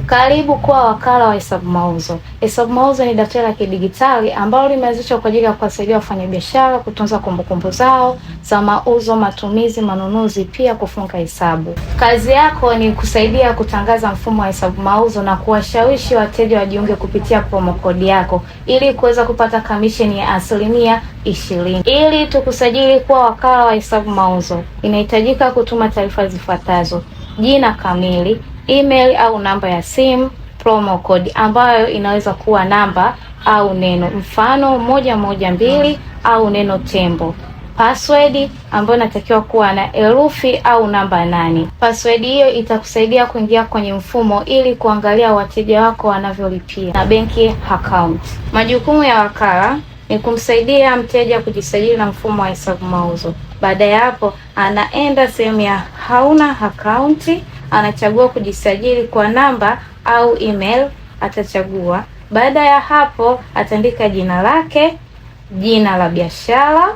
Karibu kuwa wakala wa hesabu mauzo. Hesabu mauzo ni daftari la kidigitali ambalo limeanzishwa kwa ajili ya kuwasaidia wafanyabiashara kutunza kumbukumbu zao za mauzo, matumizi, manunuzi, pia kufunga hesabu. Kazi yako ni kusaidia kutangaza mfumo wa hesabu mauzo na kuwashawishi wateja wajiunge kupitia promo code yako ili kuweza kupata kamisheni ya 20%. Ili tukusajili kuwa wakala wa hesabu mauzo, inahitajika kutuma taarifa zifuatazo: jina kamili, email au namba ya simu, promo code ambayo inaweza kuwa namba au neno, mfano 112 au neno tembo, password ambayo inatakiwa kuwa na herufi au namba 8. Password hiyo itakusaidia kuingia kwenye mfumo ili kuangalia wateja wako wanavyolipia, na benki account. Majukumu ya wakala ni kumsaidia mteja kujisajili na mfumo wa hesabu mauzo. Baada ya hapo, anaenda sehemu ya hauna akaunti, anachagua kujisajili kwa namba au email, atachagua. Baada ya hapo, ataandika jina lake, jina la biashara,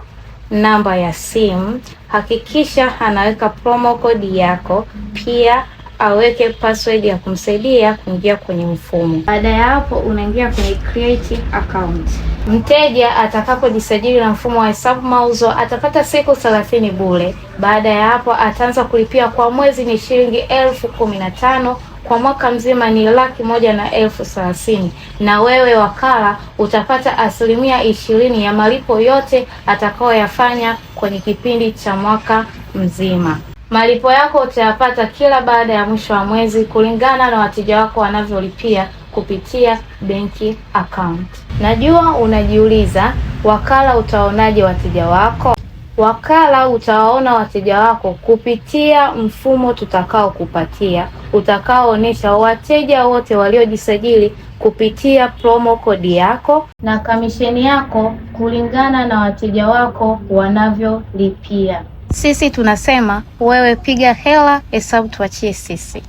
namba ya simu. Hakikisha anaweka promo code yako, pia aweke password ya kumsaidia kuingia kwenye mfumo. Baada ya hapo, unaingia kwenye create account. Mteja atakapojisajili na mfumo wa hesabu mauzo atapata siku 30 bure. Baada ya hapo, ataanza kulipia. Kwa mwezi ni shilingi 1015, kwa mwaka mzima ni 1,130,000, na wewe wakala utapata 20% ya malipo yote atakayoyafanya kwenye kipindi cha mwaka mzima. Malipo yako utayapata kila baada ya mwisho wa mwezi kulingana na wateja wako wanavyolipia kupitia benki account. Najua unajiuliza, wakala utaonaje wateja wako? Wakala utawaona wateja wako kupitia mfumo tutakao kupatia, utakaoonyesha wateja wote waliojisajili kupitia promo code yako na kamisheni yako kulingana na wateja wako wanavyolipia. Sisi tunasema wewe piga hela, hesabu tuachie sisi.